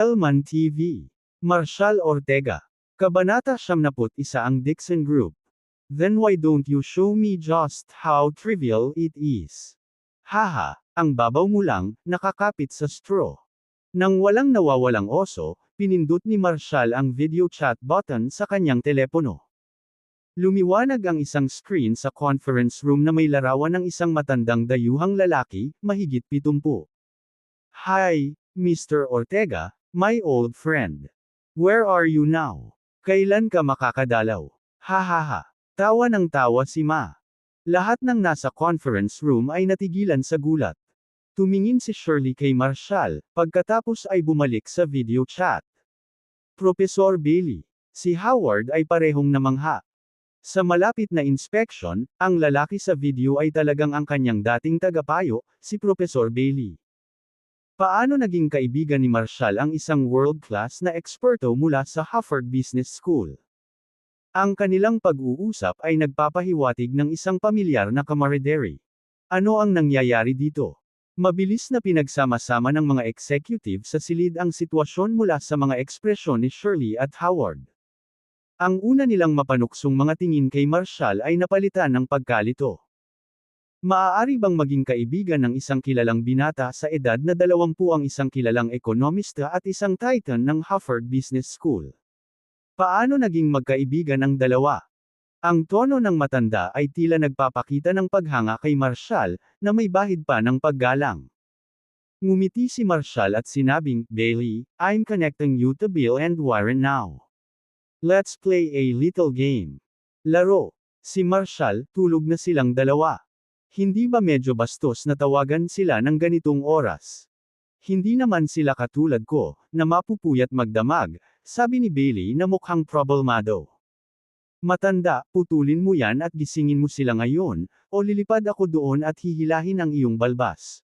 Elman TV. Marshall Ortega. Kabanata 71 ang Dixon Group. Then why don't you show me just how trivial it is? Haha, ang babaw mo lang, nakakapit sa straw. Nang walang nawawalang oso, pinindot ni Marshall ang video chat button sa kanyang telepono. Lumiwanag ang isang screen sa conference room na may larawan ng isang matandang dayuhang lalaki, mahigit 70. Hi, Mr. Ortega, my old friend. Where are you now? Kailan ka makakadalaw? Hahaha. Tawa ng tawa si Ma. Lahat ng nasa conference room ay natigilan sa gulat. Tumingin si Shirley kay Marshall, pagkatapos ay bumalik sa video chat. Professor Bailey. Si Howard ay parehong namangha. Sa malapit na inspection, ang lalaki sa video ay talagang ang kanyang dating tagapayo, si Professor Bailey. Paano naging kaibigan ni Marshall ang isang world-class na eksperto mula sa Harvard Business School? Ang kanilang pag-uusap ay nagpapahiwatig ng isang pamilyar na camaraderie. Ano ang nangyayari dito? Mabilis na pinagsama-sama ng mga executive sa silid ang sitwasyon mula sa mga ekspresyon ni Shirley at Howard. Ang una nilang mapanuksong mga tingin kay Marshall ay napalitan ng pagkalito. Maaari bang maging kaibigan ng isang kilalang binata sa edad na 20 ang isang kilalang ekonomista at isang titan ng Harvard Business School? Paano naging magkaibigan ang dalawa? Ang tono ng matanda ay tila nagpapakita ng paghanga kay Marshall, na may bahid pa ng paggalang. Ngumiti si Marshall at sinabing, Bailey, I'm connecting you to Bill and Warren now. Let's play a little game. Laro. Si Marshall, tulog na silang dalawa. Hindi ba medyo bastos na tawagan sila ng ganitong oras? Hindi naman sila katulad ko, na mapupuyat magdamag, sabi ni Bailey na mukhang problemado. Matanda, putulin mo yan at gisingin mo sila ngayon, o lilipad ako doon at hihilahin ang iyong balbas.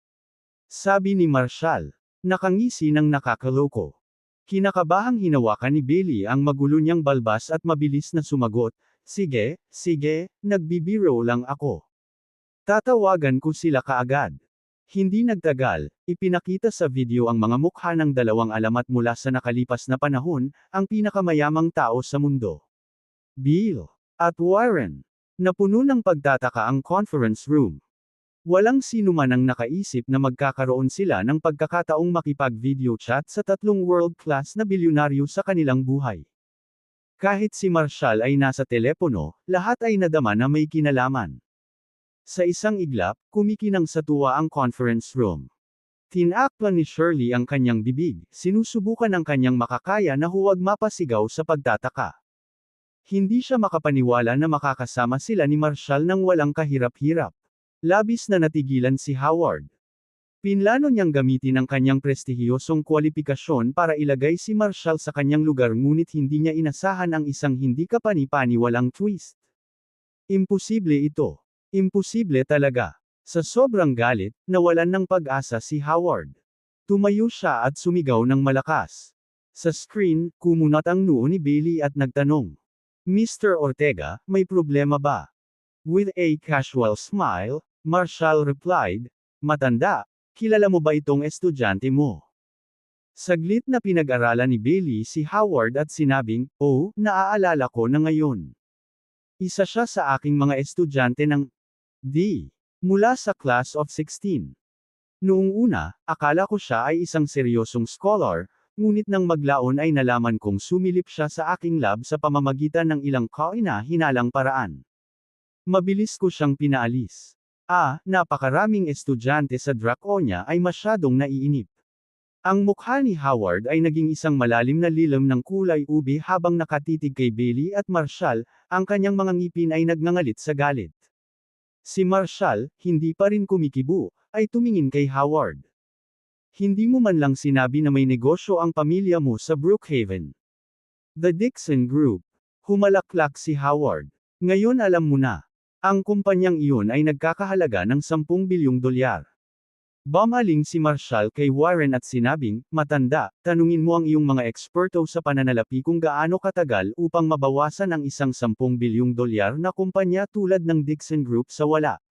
Sabi ni Marshall. Nakangisi ng nakakaloko. Kinakabahang hinawakan ni Bailey ang magulo niyang balbas at mabilis na sumagot, sige, nagbibiro lang ako. Tatawagan ko sila kaagad. Hindi nagtagal, ipinakita sa video ang mga mukha ng dalawang alamat mula sa nakalipas na panahon, ang pinakamayamang tao sa mundo. Bill at Warren. Napuno ng pagtataka ang conference room. Walang sino man ang nakaisip na magkakaroon sila ng pagkakataong makipag-video chat sa tatlong world-class na bilyonaryo sa kanilang buhay. Kahit si Marshall ay nasa telepono, lahat ay nadama na may kinalaman. Sa isang iglap, kumikinang sa tuwa ang conference room. Tinakpan ni Shirley ang kanyang bibig, sinusubukan ang kanyang makakaya na huwag mapasigaw sa pagtataka. Hindi siya makapaniwala na makakasama sila ni Marshall nang walang kahirap-hirap. Labis na natigilan si Howard. Pinlano niyang gamitin ang kanyang prestihiyosong kwalipikasyon para ilagay si Marshall sa kanyang lugar ngunit hindi niya inasahan ang isang hindi kapani-paniwalang twist. Imposible ito. Imposible talaga. Sa sobrang galit, nawalan ng pag-asa si Howard. Tumayo siya at sumigaw ng malakas. Sa screen, kumunat ang noo ni Bailey at nagtanong. Mr. Ortega, may problema ba? With a casual smile, Marshall replied, Matanda, kilala mo ba itong estudyante mo? Saglit na pinag-aralan ni Bailey si Howard at sinabing, oh, naaalala ko na ngayon. Isa siya sa aking mga estudyante ng mula sa class of 16. Noong una, akala ko siya ay isang seryosong scholar, ngunit nang maglaon ay nalaman kong sumilip siya sa aking lab sa pamamagitan ng ilang kaina-hinalang paraan. Mabilis ko siyang pinaalis. Napakaraming estudyante sa Draconia ay masyadong naiinip. Ang mukha ni Howard ay naging isang malalim na lilam ng kulay ube habang nakatitig kay Bailey at Marshall, ang kanyang mga ngipin ay nagngangalit sa galit. Si Marshall, hindi pa rin kumikibo, ay tumingin kay Howard. Hindi mo man lang sinabi na may negosyo ang pamilya mo sa Brookhaven. The Dixon Group. Humalaklak si Howard. Ngayon alam mo na. Ang kumpanyang iyon ay nagkakahalaga ng $10 bilyong. Bumaling si Marshall kay Warren at sinabing, Matanda, tanungin mo ang iyong mga eksperto sa pananalapi kung gaano katagal upang mabawasan ang isang $10 bilyong na kumpanya tulad ng Dixon Group sa wala.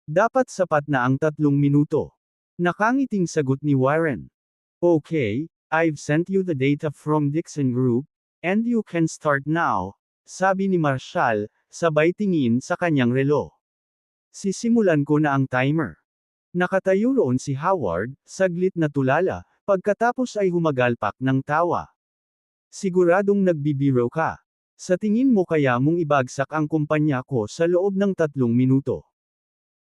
Dapat sapat na ang 3 minuto. Nakangiting sagot ni Warren. Okay, I've sent you the data from Dixon Group, and you can start now, sabi ni Marshall, sabay tingin sa kanyang relo. Sisimulan ko na ang timer. Nakatayo roon si Howard, saglit na tulala, pagkatapos ay humagalpak ng tawa. Siguradong nagbibiro ka. Sa tingin mo kaya mong ibagsak ang kumpanya ko sa loob ng 3 minuto?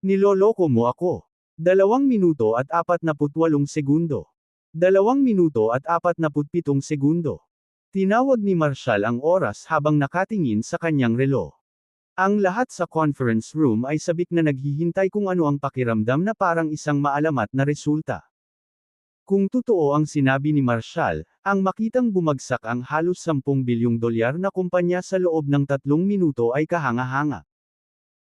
Niloloko mo ako. 2 minuto at 48 segundo. 2 minuto at 47 segundo. Tinawag ni Marshall ang oras habang nakatingin sa kanyang relo. Ang lahat sa conference room ay sabik na naghihintay kung ano ang pakiramdam na parang isang maalamat na resulta. Kung totoo ang sinabi ni Marshall, ang makitang bumagsak ang halos 10 bilyong dolyar na kumpanya sa loob ng 3 minuto ay kahanga-hanga.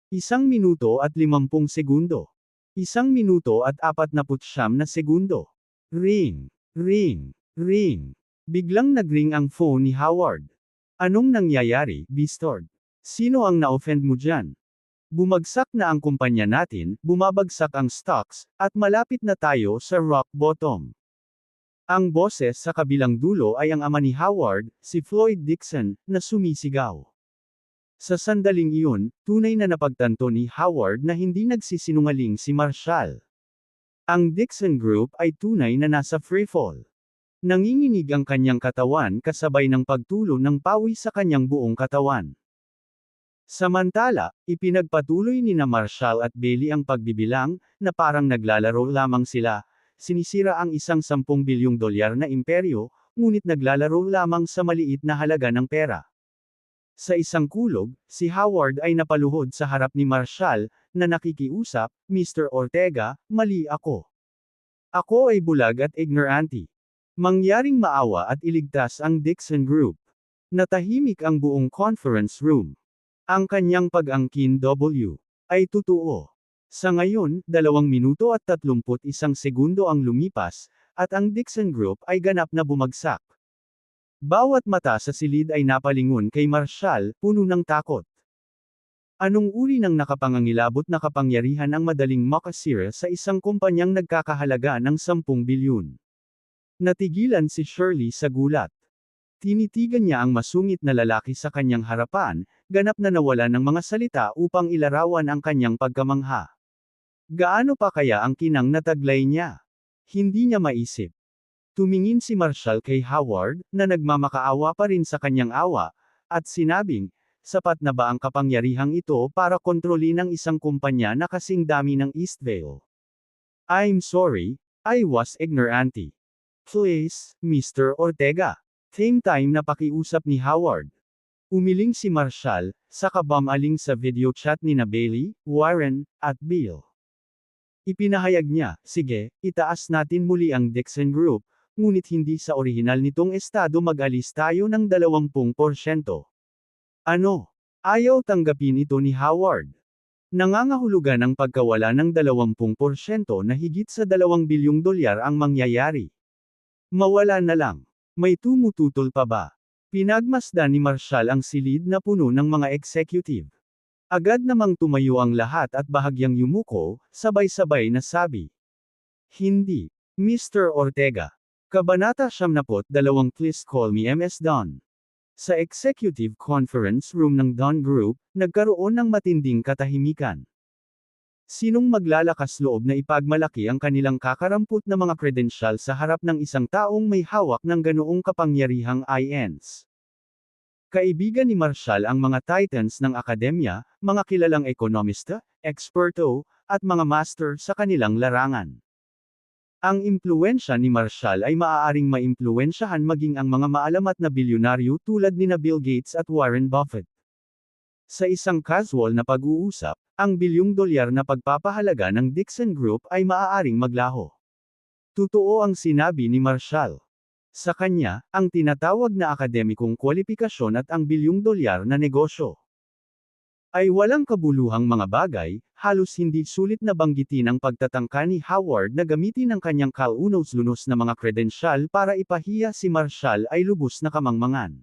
1 minuto at 50 segundo. 1 minuto at 49 na segundo. Ring, ring, ring. Biglang nagring ang phone ni Howard. Anong nangyayari, Bistord? Sino ang na-offend mo dyan? Bumagsak na ang kumpanya natin, bumabagsak ang stocks, at malapit na tayo sa rock bottom. Ang boses sa kabilang dulo ay ang ama ni Howard, si Floyd Dixon, na sumisigaw. Sa sandaling iyon, tunay na napagtanto ni Howard na hindi nagsisinungaling si Marshall. Ang Dixon Group ay tunay na nasa freefall. Nanginginig ang kanyang katawan kasabay ng pagtulo ng pawis sa kanyang buong katawan. Samantala, ipinagpatuloy ni na Marshall at Bailey ang pagbibilang, na parang naglalaro lamang sila. Sinisira ang isang 10 bilyong dolyar na imperyo, ngunit naglalaro lamang sa maliit na halaga ng pera. Sa isang kulog, si Howard ay napaluhod sa harap ni Marshall, na nakikiusap, Mr. Ortega, mali ako. Ako ay bulag at ignorante. Mangyaring maawa at iligtas ang Dixon Group. Natahimik ang buong conference room. Ang kanyang pag-angkin ay totoo. Sa ngayon, 2 minuto at 31 segundo ang lumipas, at ang Dixon Group ay ganap na bumagsak. Bawat mata sa silid ay napalingon kay Marshall, puno ng takot. Anong uri ng nakapangangilabot na kapangyarihan ang madaling makasira sa isang kumpanyang nagkakahalaga ng 10 bilyon? Natigilan si Shirley sa gulat. Tinitigan niya ang masungit na lalaki sa kanyang harapan, ganap na nawala ng mga salita upang ilarawan ang kanyang pagkamangha. Gaano pa kaya ang kinang nataglay niya? Hindi niya maisip. Tumingin si Marshall kay Howard, na nagmamakaawa pa rin sa kanyang awa, at sinabing, sapat na ba ang kapangyarihang ito para kontrolin ang isang kumpanya na kasing dami ng Eastvale? I'm sorry, I was ignorante. Please, Mr. Ortega. Same time na pakiusap ni Howard. Umiling si Marshall, saka bumaling sa video chat ni na Bailey, Warren, at Bill. Ipinahayag niya, sige, itaas natin muli ang Dixon Group, ngunit hindi sa orihinal nitong estado mag-alis tayo ng 20%. Ano? Ayaw tanggapin ito ni Howard. Nangangahulugan ang pagkawala ng 20% na higit sa 2 bilyong dolyar ang mangyayari. Mawala na lang. May tumututol pa ba? Pinagmasdan ni Marshall ang silid na puno ng mga executive. Agad namang tumayo ang lahat at bahagyang yumuko, sabay-sabay na sabi. Hindi, Mr. Ortega. Kabanata 72 Please call me MS Don. Sa executive conference room ng Don Group, nagkaroon ng matinding katahimikan. Sinong maglalakas loob na ipagmalaki ang kanilang kakarampot na mga kredensyal sa harap ng isang taong may hawak ng ganoong kapangyarihang INs? Kaibigan ni Marshall ang mga titans ng akademya, mga kilalang ekonomista, eksperto, at mga master sa kanilang larangan. Ang impluwensya ni Marshall ay maaaring maimpluwensyahan maging ang mga maalamat na bilyonaryo tulad nina Bill Gates at Warren Buffett. Sa isang casual na pag-uusap, ang bilyong dolyar na pagpapahalaga ng Dixon Group ay maaaring maglaho. Totoo ang sinabi ni Marshall. Sa kanya, ang tinatawag na akademikong kwalifikasyon at ang bilyong dolyar na negosyo ay walang kabuluhang mga bagay, halos hindi sulit na banggitin ang pagtatangka ni Howard na gamitin ang kanyang kalunos-lunos na mga kredensyal para ipahiya si Marshall ay lubos na kamangmangan.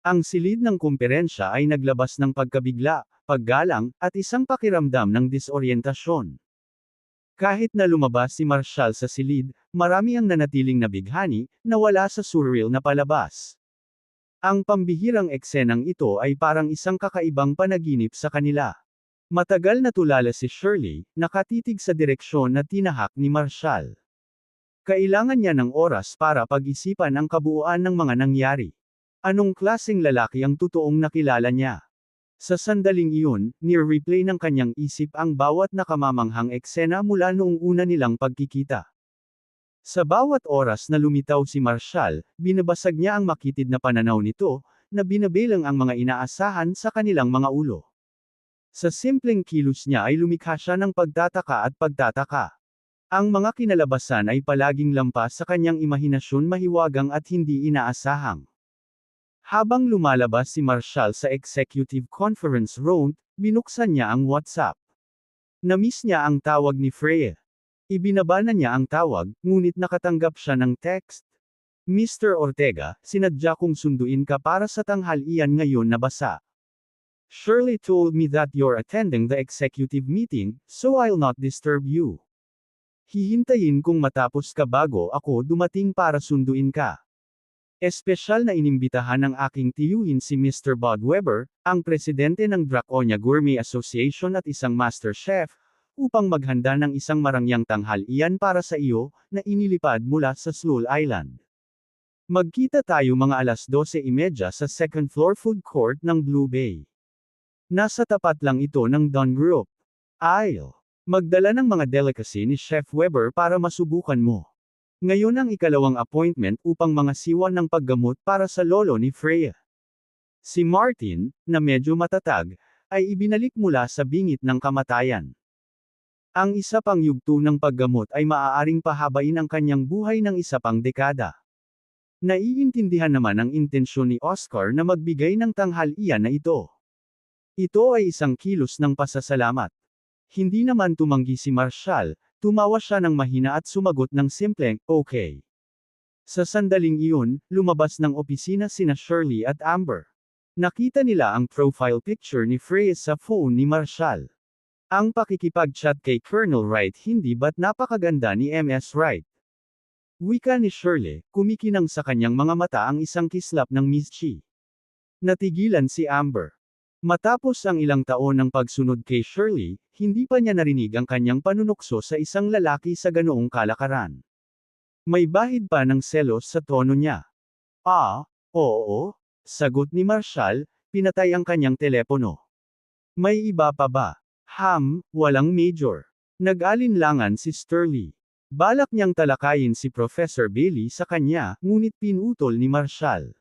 Ang silid ng kumperensya ay naglabas ng pagkabigla, paggalang, at isang pakiramdam ng disoryentasyon. Kahit na lumabas si Marshall sa silid, marami ang nanatiling nabighani, na wala sa surreal na palabas. Ang pambihirang eksenang ito ay parang isang kakaibang panaginip sa kanila. Matagal na tulala si Shirley, nakatitig sa direksyon na tinahak ni Marshall. Kailangan niya ng oras para pag-isipan ang kabuuan ng mga nangyari. Anong klaseng lalaki ang totoong nakilala niya? Sa sandaling iyon, near-replay ng kanyang isip ang bawat nakamamanghang eksena mula noong una nilang pagkikita. Sa bawat oras na lumitaw si Marshall, binabasag niya ang makitid na pananaw nito, na binabilang ang mga inaasahan sa kanilang mga ulo. Sa simpleng kilos niya ay lumikha siya ng pagtataka at pagtataka. Ang mga kinalabasan ay palaging lampas sa kanyang imahinasyon, mahiwagang at hindi inaasahang. Habang lumalabas si Marshall sa executive conference room, binuksan niya ang WhatsApp. Namiss niya ang tawag ni Freya. Ibinaba na niya ang tawag, ngunit nakatanggap siya ng text. Mr. Ortega, sinadya kong sunduin ka para sa tanghalian ngayon na basa. Shirley told me that you're attending the executive meeting, so I'll not disturb you. Hihintayin kong matapos ka bago ako dumating para sunduin ka. Espesyal na inimbitahan ng aking tiyuhin si Mr. Bud Weber, ang presidente ng Draconia Gourmet Association at isang master chef, upang maghanda ng isang marangyang tanghalian para sa iyo, na inilipad mula sa Slool Island. Magkita tayo mga 12:30 sa second floor food court ng Blue Bay. Nasa tapat lang ito ng Dunn Group. I'll magdala ng mga delicacy ni Chef Weber para masubukan mo. Ngayon ang ikalawang appointment upang mga siwan ng paggamot para sa lolo ni Freya. Si Martin, na medyo matatag, ay ibinalik mula sa bingit ng kamatayan. Ang isa pang yugto ng paggamot ay maaaring pahabain ang kanyang buhay ng isa pang dekada. Naiintindihan naman ang intensyon ni Oscar na magbigay ng tanghalian na ito. Ito ay isang kilos ng pasasalamat. Hindi naman tumanggi si Marshall, tumawa siya ng mahina at sumagot ng simpleng, okay. Sa sandaling iyon, lumabas ng opisina sina Shirley at Amber. Nakita nila ang profile picture ni Freya sa phone ni Marshall. Ang pakikipag-chat kay Colonel Wright hindi ba't napakaganda ni MS Wright. Wika ni Shirley, kumikinang sa kanyang mga mata ang isang kislap ng Miss Chi. Natigilan si Amber. Matapos ang ilang taon ng pagsunod kay Shirley, hindi pa niya narinig ang kanyang panunukso sa isang lalaki sa ganoong kalakaran. May bahid pa ng selos sa tono niya. Oo, sagot ni Marshall, pinatay ang kanyang telepono. May iba pa ba? Walang major. Nag-alinlangan si Sterling. Balak niyang talakayin si Professor Bailey sa kanya, ngunit pinutol ni Marshall.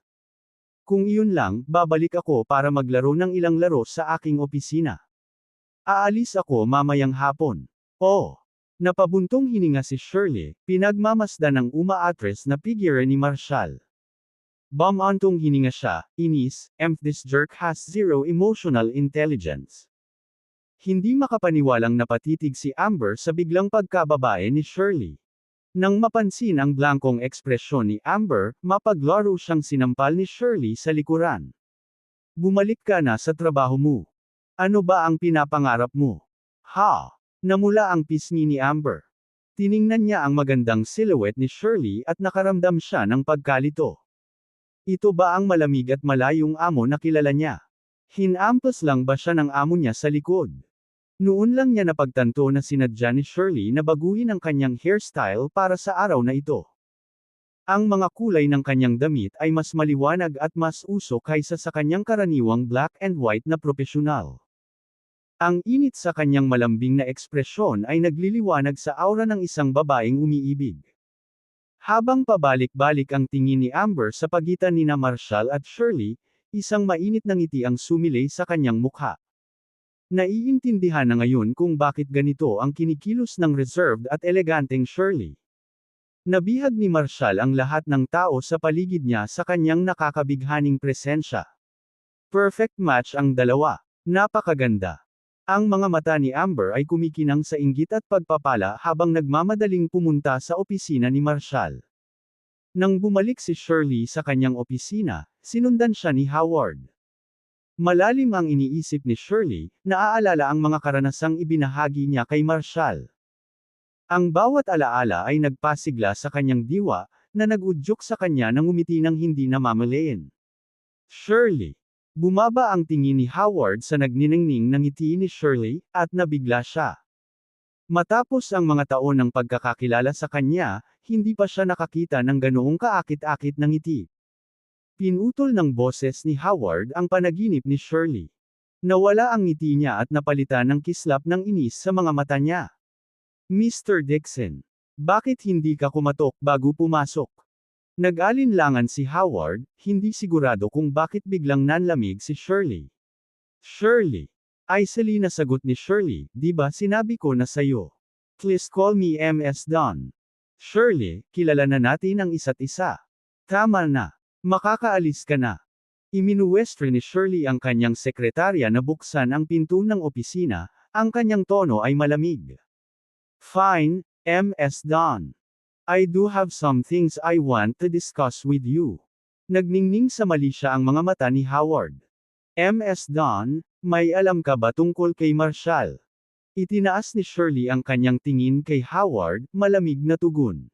Kung iyon lang, babalik ako para maglaro ng ilang laro sa aking opisina. Aalis ako mamayang hapon. Napabuntong hininga si Shirley, pinagmamasdan ng umaatres na figure ni Marshall. Bumantong hininga siya, inis, this jerk has zero emotional intelligence. Hindi makapaniwalang napatitig si Amber sa biglang pagkababae ni Shirley. Nang mapansin ang blankong ekspresyon ni Amber, mapaglaro siyang sinampal ni Shirley sa likuran. Bumalik ka na sa trabaho mo. Ano ba ang pinapangarap mo? Namula ang pisngi ni Amber. Tiningnan niya ang magandang silhouette ni Shirley at nakaramdam siya ng pagkalito. Ito ba ang malamig at malayong amo na kilala niya? Hinampas lang ba siya ng amo niya sa likod? Noon lang niya napagtanto na sinadya ni Shirley na baguhin ang kanyang hairstyle para sa araw na ito. Ang mga kulay ng kanyang damit ay mas maliwanag at mas uso kaysa sa kanyang karaniwang black and white na propesyonal. Ang init sa kanyang malambing na ekspresyon ay nagliliwanag sa aura ng isang babaeng umiibig. Habang pabalik-balik ang tingin ni Amber sa pagitan nina Marshall at Shirley, isang mainit na ngiti ang sumilay sa kanyang mukha. Naiintindihan na ngayon kung bakit ganito ang kinikilos ng reserved at eleganteng Shirley. Nabihag ni Marshall ang lahat ng tao sa paligid niya sa kanyang nakakabighaning presensya. Perfect match ang dalawa. Napakaganda. Ang mga mata ni Amber ay kumikinang sa inggit at pagpapala habang nagmamadaling pumunta sa opisina ni Marshall. Nang bumalik si Shirley sa kanyang opisina, sinundan siya ni Howard. Malalim ang iniisip ni Shirley, naaalala ang mga karanasang ibinahagi niya kay Marshall. Ang bawat alaala ay nagpasigla sa kanyang diwa, na nag-udyok sa kanya ng ngumiti ng hindi namamalayan. Shirley. Bumaba ang tingin ni Howard sa nagniningning ng ngiti ni Shirley, at nabigla siya. Matapos ang mga taon ng pagkakakilala sa kanya, hindi pa siya nakakita ng ganoong kaakit-akit na ngiti. Pinutol ng boses ni Howard ang panaginip ni Shirley. Nawala ang ngiti niya at napalitan ng kislap ng inis sa mga mata niya. Mr. Dixon. Bakit hindi ka kumatok bago pumasok? Nag-alinlangan si Howard, hindi sigurado kung bakit biglang nanlamig si Shirley. Shirley. Ay Selena, sagot ni Shirley, di ba sinabi ko na sayo? Please call me Ms. Don. Shirley, kilala na natin ang isa't isa. Tama na. Makakaalis ka na. Iminuwestro ni Shirley ang kanyang sekretarya na buksan ang pinto ng opisina, ang kanyang tono ay malamig. Fine, Ms. Don. I do have some things I want to discuss with you. Nagningning sa mali siya ang mga mata ni Howard. Ms. Don, may alam ka ba tungkol kay Marshall? Itinaas ni Shirley ang kanyang tingin kay Howard, malamig na tugon.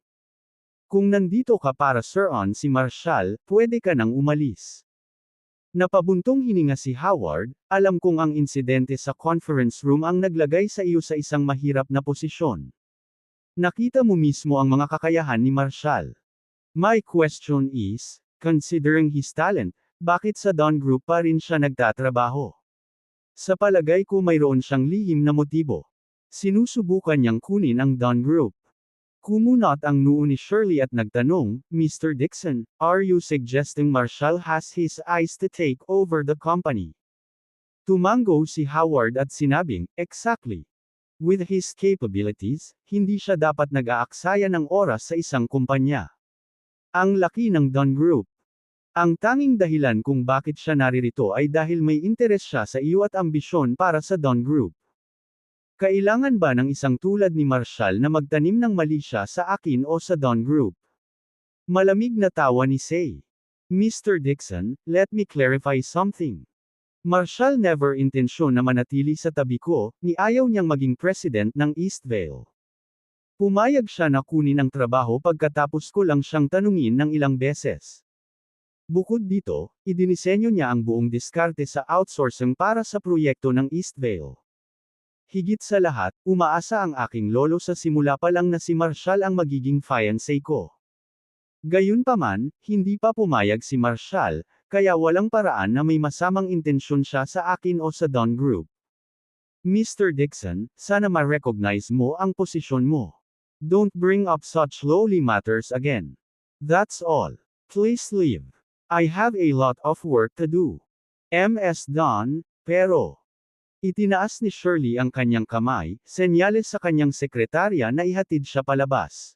Kung nandito ka para sir-on si Marshall, pwede ka nang umalis. Napabuntong hininga si Howard, alam kong ang insidente sa conference room ang naglagay sa iyo sa isang mahirap na posisyon. Nakita mo mismo ang mga kakayahan ni Marshall. My question is, considering his talent, bakit sa Don Group pa rin siya nagtatrabaho? Sa palagay ko mayroon siyang lihim na motibo. Sinusubukan niyang kunin ang Don Group. Kumunot ang noo ni Shirley at nagtanong, Mr. Dixon, are you suggesting Marshall has his eyes to take over the company? Tumango si Howard at sinabing, exactly. With his capabilities, hindi siya dapat nag-aaksaya ng oras sa isang kumpanya. Ang laki ng Don Group. Ang tanging dahilan kung bakit siya naririto ay dahil may interes siya sa iyo at ambisyon para sa Don Group. Kailangan ba ng isang tulad ni Marshall na magtanim ng mali siya sa akin o sa Don Group? Malamig na tawa ni Say. Mr. Dixon, let me clarify something. Marshall never intensyon na manatili sa tabi ko, ni ayaw niyang maging president ng Eastvale. Pumayag siya na kunin ang trabaho pagkatapos ko lang siyang tanungin ng ilang beses. Bukod dito, idinisenyo niya ang buong diskarte sa outsourcing para sa proyekto ng Eastvale. Higit sa lahat, umaasa ang aking lolo sa simula pa lang na si Marshall ang magiging fiancé ko. Gayunpaman, hindi pa pumayag si Marshall, kaya walang paraan na may masamang intensyon siya sa akin o sa Don Group. Mr. Dixon, sana ma-recognize mo ang posisyon mo. Don't bring up such lowly matters again. That's all. Please leave. I have a lot of work to do. Ms. Don, pero... Itinaas ni Shirley ang kanyang kamay, senyales sa kanyang sekretarya na ihatid siya palabas.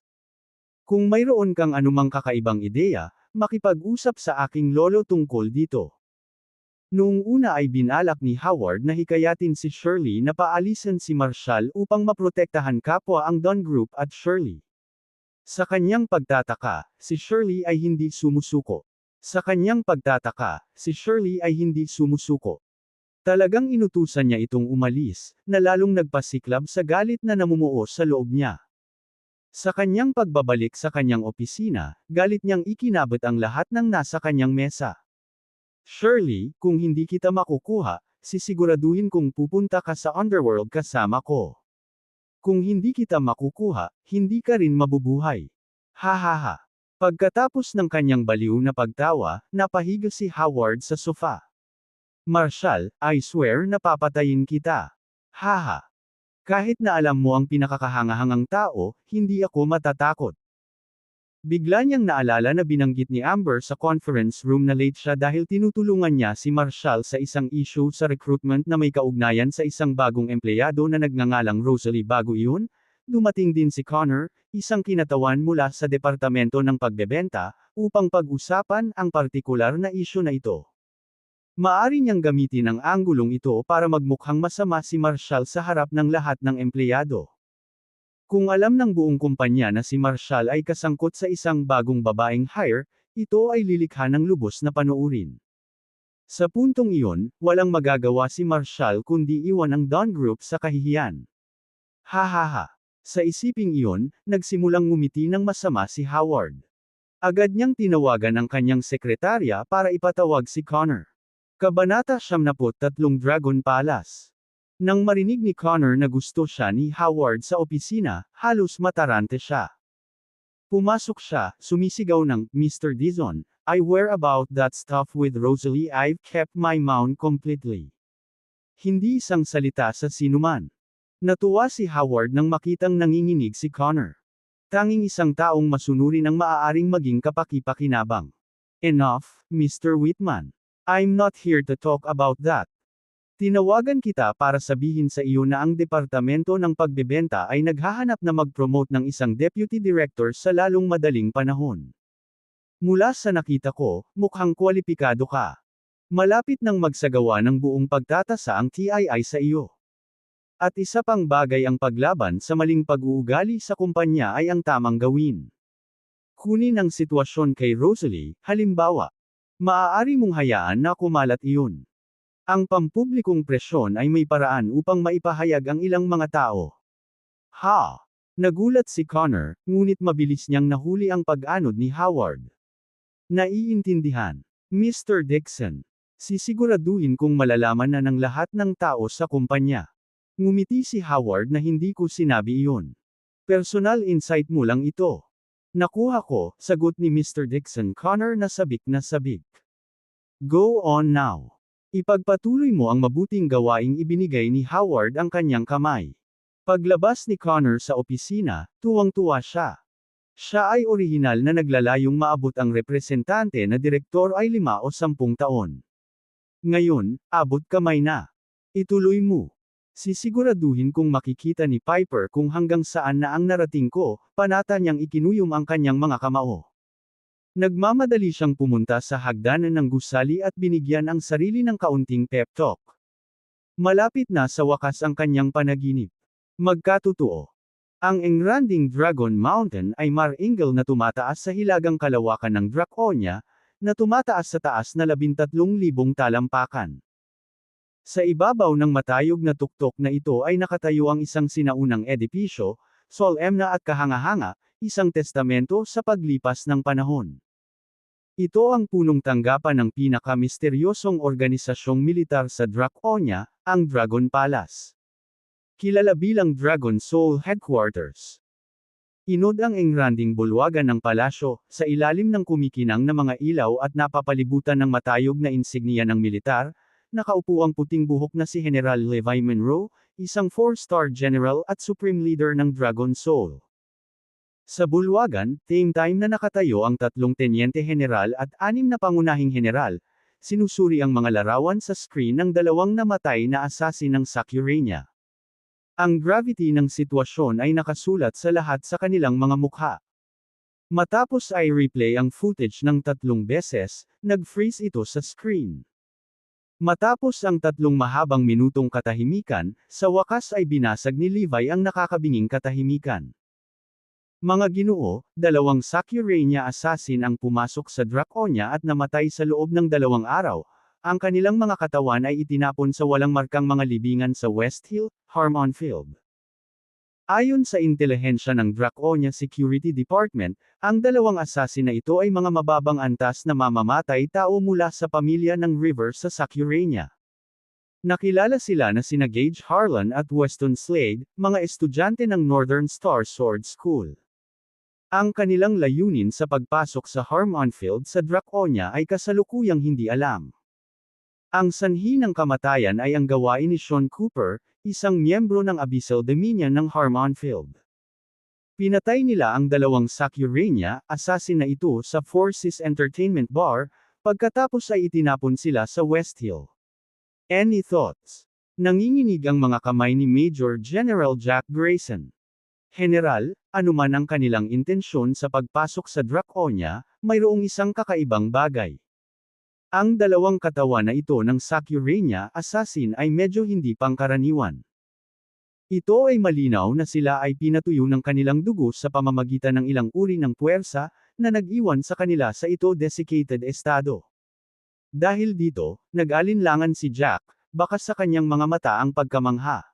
Kung mayroon kang anumang kakaibang ideya, makipag-usap sa aking lolo tungkol dito. Noong una ay binalak ni Howard na hikayatin si Shirley na paalisan si Marshall upang maprotektahan kapwa ang Don Group at Shirley. Sa kanyang pagtataka, si Shirley ay hindi sumusuko. Talagang inutusan niya itong umalis, na lalong nagpasiklab sa galit na namumuo sa loob niya. Sa kanyang pagbabalik sa kanyang opisina, galit niyang ikinabot ang lahat ng nasa kanyang mesa. Shirley, kung hindi kita makukuha, sisiguraduhin kong pupunta ka sa underworld kasama ko. Kung hindi kita makukuha, hindi ka rin mabubuhay. Ha. Pagkatapos ng kanyang baliw na pagtawa, napahiga si Howard sa sofa. Marshall, I swear na papatayin kita. Ha. Kahit na alam mo ang pinakakahangahangang tao, hindi ako matatakot. Bigla niyang naalala na binanggit ni Amber sa conference room na late siya dahil tinutulungan niya si Marshall sa isang issue sa recruitment na may kaugnayan sa isang bagong empleyado na nagngangalang Rosalie. Bago iyon, dumating din si Connor, isang kinatawan mula sa departamento ng pagbebenta, upang pag-usapan ang partikular na issue na ito. Maari niyang gamitin ang anggulong ito para magmukhang masama si Marshall sa harap ng lahat ng empleyado. Kung alam ng buong kumpanya na si Marshall ay kasangkot sa isang bagong babaeng hire, ito ay lilikha ng lubos na panuurin. Sa puntong iyon, walang magagawa si Marshall kundi iwan ang Don Group sa kahihiyan. Ha. Sa isiping iyon, nagsimulang ngumiti ng masama si Howard. Agad niyang tinawagan ang kanyang sekretarya para ipatawag si Connor. Kabanata 73 Dragon Palace. Nang marinig ni Connor na gusto siya ni Howard sa opisina, halos matarante siya. Pumasok siya, sumisigaw ng, "Mr. Dizon, I wear about that stuff with Rosalie. I've kept my mount completely." Hindi isang salita sa sinuman. Natuwa si Howard nang makitang nanginginig si Connor. Tanging isang taong masunurin ang maaaring maging kapaki-pakinabang. "Enough, Mr. Whitman. I'm not here to talk about that. Tinawagan kita para sabihin sa iyo na ang Departamento ng Pagbebenta ay naghahanap na mag-promote ng isang deputy director sa lalong madaling panahon. Mula sa nakita ko, mukhang kwalipikado ka. Malapit nang magsagawa ng buong pagtatasa ang TII sa iyo. At isa pang bagay, ang paglaban sa maling pag-uugali sa kumpanya ay ang tamang gawin. Kunin ang sitwasyon kay Rosalie, halimbawa. Maaari mong hayaan na kumalat iyon. Ang pampublikong presyon ay may paraan upang maipahayag ang ilang mga tao." Ha! Nagulat si Connor, ngunit mabilis niyang nahuli ang pag-anod ni Howard. "Naiintindihan, Mr. Dixon. Sisiguraduhin kong malalaman na ng lahat ng tao sa kumpanya." Ngumiti si Howard na, "Hindi ko sinabi iyon. Personal insight mo lang ito." "Nakuha ko," sagot ni Mr. Dixon Connor na sabik na sabik. "Go on now. Ipagpatuloy mo ang mabuting gawaing ibinigay ni Howard ang kanyang kamay." Paglabas ni Connor sa opisina, tuwang-tuwa siya. Siya ay orihinal na naglalayong maabot ang representante na direktor ay 5 o 10 taon. Ngayon, abot kamay na. Ituloy mo. Sisiguraduhin kong makikita ni Piper kung hanggang saan na ang narating ko, panata niyang ikinuyom ang kanyang mga kamao. Nagmamadali siyang pumunta sa hagdanan ng gusali at binigyan ang sarili ng kaunting pep talk. Malapit na sa wakas ang kanyang panaginip. Magkatotoo. Ang engranding Dragon Mountain ay maringal na tumataas sa hilagang kalawakan ng Draconia, na tumataas sa taas na 13,000 talampakan. Sa ibabaw ng matayog na tuktok na ito ay nakatayo ang isang sinaunang edipisyo, solemna at kahanga-hanga, isang testamento sa paglipas ng panahon. Ito ang punong tanggapan ng pinaka-misteryosong organisasyong militar sa Draconia, ang Dragon Palace. Kilala bilang Dragon Soul Headquarters. Inod ang engranding bulwagan ng palasyo, sa ilalim ng kumikinang na mga ilaw at napapalibutan ng matayog na insignia ng militar, nakaupo ang puting buhok na si General Levi Monroe, isang 4-star general at supreme leader ng Dragon Soul. Sa bulwagan, same time na nakatayo ang 3 tenyente general at 6 na pangunahing general, sinusuri ang mga larawan sa screen ng 2 namatay na assassin ng Sacurania. Ang gravity ng sitwasyon ay nakasulat sa lahat sa kanilang mga mukha. Matapos ay replay ang footage ng 3 beses, nag-freeze ito sa screen. Matapos ang 3 mahabang minutong katahimikan, sa wakas ay binasag ni Levi ang nakakabinging katahimikan. Mga Ginoo, 2 Sacurania assassin ang pumasok sa Draconia at namatay sa loob ng 2 araw. Ang kanilang mga katawan ay itinapon sa walang markang mga libingan sa West Hill, Harmon Field. Ayon sa intelihensya ng Draconia Security Department, ang 2 assassin na ito ay mga mababang antas na mamamatay tao mula sa pamilya ng River sa Sacurania. Nakilala sila na sina Gage Harlan at Weston Slade, mga estudyante ng Northern Star Sword School. Ang kanilang layunin sa pagpasok sa Harmon Field sa Draconia ay kasalukuyang hindi alam. Ang sanhi ng kamatayan ay ang gawain ni Sean Cooper, isang miyembro ng Abyssal Dominion ng Harmon Field. Pinatay nila ang 2 Sacurania assassin na ito sa Four Seas Entertainment Bar, pagkatapos ay itinapon sila sa West Hill. Any thoughts? Nanginginig ang mga kamay ni Major General Jack Grayson. General, anuman ang kanilang intensyon sa pagpasok sa Draconia, mayroong isang kakaibang bagay. Ang 2 katawan na ito ng Sacurania assassin ay medyo hindi pangkaraniwan. Ito ay malinaw na sila ay pinatuyo ng kanilang dugo sa pamamagitan ng ilang uri ng puwersa, na nag-iwan sa kanila sa ito desiccated estado. Dahil dito, nag-alinlangan si Jack, baka sa kanyang mga mata ang pagkamangha.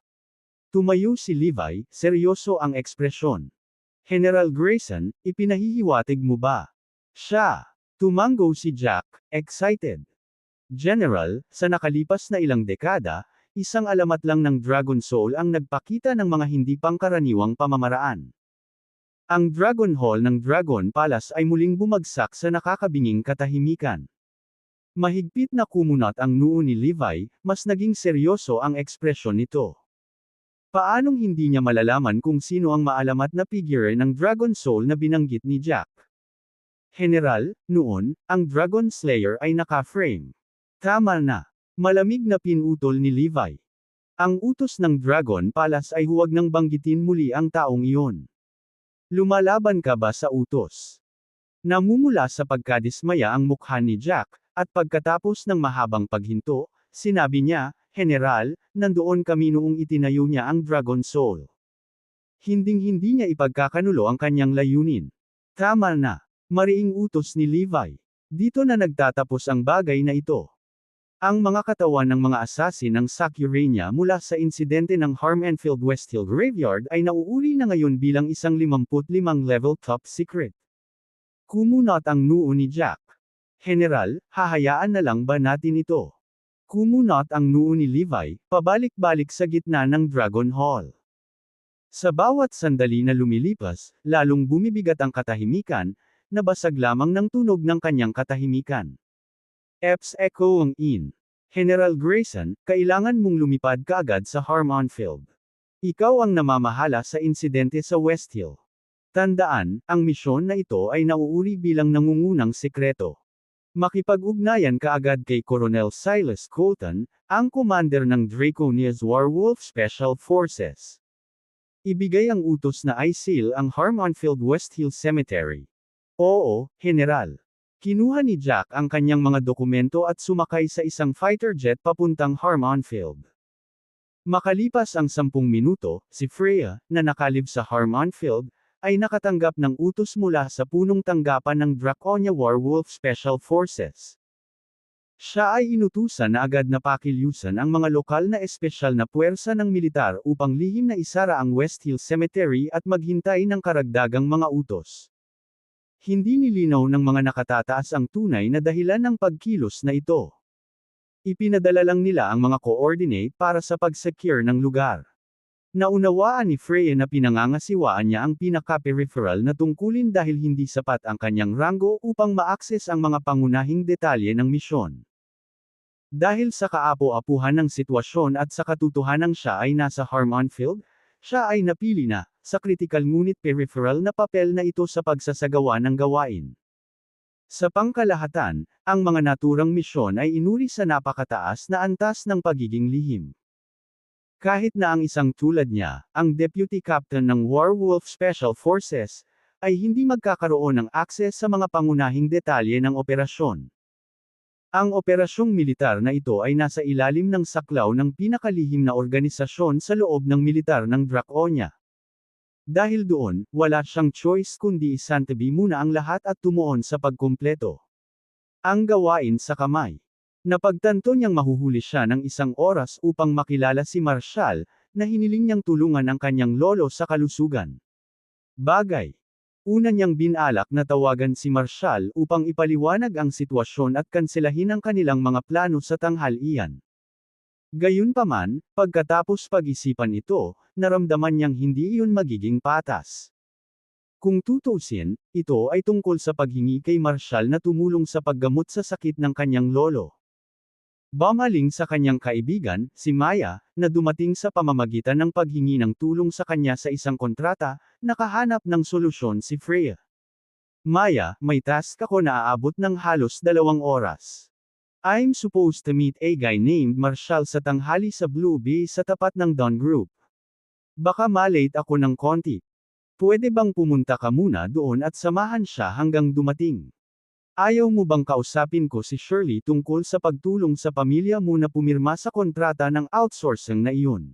Tumayo si Levi, seryoso ang ekspresyon. General Grayson, ipinahihiwatig mo ba? Siya. Tumango si Jack, excited. General, sa nakalipas na ilang dekada, isang alamat lang ng Dragon Soul ang nagpakita ng mga hindi pangkaraniwang pamamaraan. Ang Dragon Hall ng Dragon Palace ay muling bumagsak sa nakakabinging katahimikan. Mahigpit na kumunat ang noo ni Levi, mas naging seryoso ang ekspresyon nito. Paanong hindi niya malalaman kung sino ang maalamat na figure ng Dragon Soul na binanggit ni Jack? General, noon, ang Dragon Slayer ay naka-frame. Tama na. Malamig na pinutol ni Levi. Ang utos ng Dragon Palace ay huwag nang banggitin muli ang taong iyon. Lumalaban ka ba sa utos? Namumula sa pagkadismaya ang mukha ni Jack, at pagkatapos ng mahabang paghinto, sinabi niya, General, nandoon kami noong itinayo niya ang Dragon Soul. Hinding-hindi niya ipagkakanulo ang kanyang layunin. Tama na. Mariing utos ni Levi. Dito na nagtatapos ang bagay na ito. Ang mga katawan ng mga assassin ng Sakurania mula sa insidente ng Harmenfield Westhill Graveyard ay nauuri na ngayon bilang isang 55 level top secret. Kumunot ang noo ni Jack. General, hahayaan na lang ba natin ito? Kumunot ang noo ni Levi, pabalik-balik sa gitna ng Dragon Hall. Sa bawat sandali na lumilipas, lalong bumibigat ang katahimikan, nabasag lamang ng tunog ng kanyang katahimikan. Eps echo ang in. General Grayson, kailangan mong lumipad kaagad sa Harmonfield. Ikaw ang namamahala sa insidente sa Westhill. Tandaan, ang misyon na ito ay nauuri bilang nangungunang sekreto. Makipag-ugnayan kaagad kay Colonel Silas Colton, ang commander ng Draconia's Warwolf Special Forces. Ibigay ang utos na i-seal ang Harmonfield Westhill Cemetery. Oo, General. Kinuha ni Jack ang kanyang mga dokumento at sumakay sa isang fighter jet papuntang Harmonfield. Makalipas ang 10 minuto, si Freya, na nakalib sa Harmonfield, ay nakatanggap ng utos mula sa punong tanggapan ng Draconia Warwolf Special Forces. Siya ay inutusan na agad na pakilyusan ang mga lokal na espesyal na puwersa ng militar upang lihim na isara ang Westhill Cemetery at maghintay ng karagdagang mga utos. Hindi nilinaw ng mga nakatataas ang tunay na dahilan ng pagkilos na ito. Ipinadala lang nila ang mga coordinate para sa pag-secure ng lugar. Naunawaan ni Freya na pinangangasiwaan niya ang pinaka-peripheral na tungkulin dahil hindi sapat ang kanyang ranggo upang ma-access ang mga pangunahing detalye ng misyon. Dahil sa kaapu-apuhan ng sitwasyon at sa katotohanang siya ay nasa Harmonfield, siya ay napili na, sa critical ngunit peripheral na papel na ito sa pagsasagawa ng gawain. Sa pangkalahatan, ang mga naturang misyon ay inuri sa napakataas na antas ng pagiging lihim. Kahit na ang isang tulad niya, ang Deputy Captain ng Warwolf Special Forces, ay hindi magkakaroon ng akses sa mga pangunahing detalye ng operasyon. Ang operasyong militar na ito ay nasa ilalim ng saklaw ng pinakalihim na organisasyon sa loob ng militar ng Draconia. Dahil doon, wala siyang choice kundi isantabi muna ang lahat at tumuon sa pagkumpleto. Ang gawain sa kamay. Napagtanto niyang mahuhuli siya ng 1 oras upang makilala si Marshall, na hiniling niyang tulungan ang kanyang lolo sa kalusugan. Bagay. Una niyang binalak na tawagan si Marshall upang ipaliwanag ang sitwasyon at kanselahin ang kanilang mga plano sa tanghalian. Gayunpaman, pagkatapos pag-isipan ito, naramdaman niyang hindi iyon magiging patas. Kung tutuusin, ito ay tungkol sa paghingi kay Marshall na tumulong sa paggamot sa sakit ng kanyang lolo. Bamaling sa kanyang kaibigan, si Maya, na dumating sa pamamagitan ng paghingi ng tulong sa kanya sa isang kontrata, nakahanap ng solusyon si Freya. Maya, may task ako na aabot ng halos 2 oras. I'm supposed to meet a guy named Marshall sa tanghali sa Blue Bay sa tapat ng Dawn Group. Baka malate ako ng konti. Pwede bang pumunta ka muna doon at samahan siya hanggang dumating? Ayaw mo bang kausapin ko si Shirley tungkol sa pagtulong sa pamilya mo na pumirma sa kontrata ng outsourcing na iyon?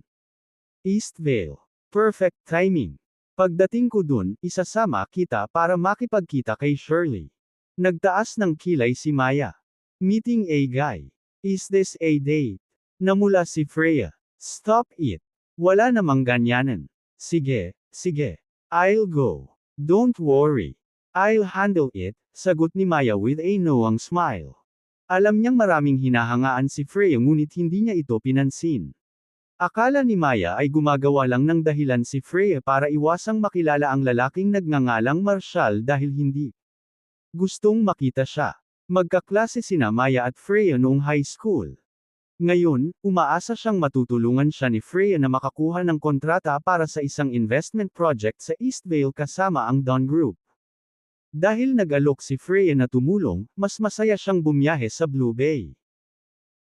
Eastvale. Perfect timing. Pagdating ko dun, isasama kita para makipagkita kay Shirley. Nagtaas ng kilay si Maya. Meeting a guy. Is this a date? Namula si Freya. Stop it. Wala namang ganyanan. Sige, sige. I'll go. Don't worry. I'll handle it, sagot ni Maya with a knowing smile. Alam niyang maraming hinahangaan si Freya ngunit hindi niya ito pinansin. Akala ni Maya ay gumagawa lang ng dahilan si Freya para iwasang makilala ang lalaking nagngangalang Marshall dahil hindi gustong makita siya. Magkaklase sina Maya at Freya noong high school. Ngayon, umaasa siyang matutulungan siya ni Freya na makakuha ng kontrata para sa isang investment project sa Eastvale kasama ang Dawn Group. Dahil nag-alok si Freya na tumulong, mas masaya siyang bumiyahe sa Blue Bay.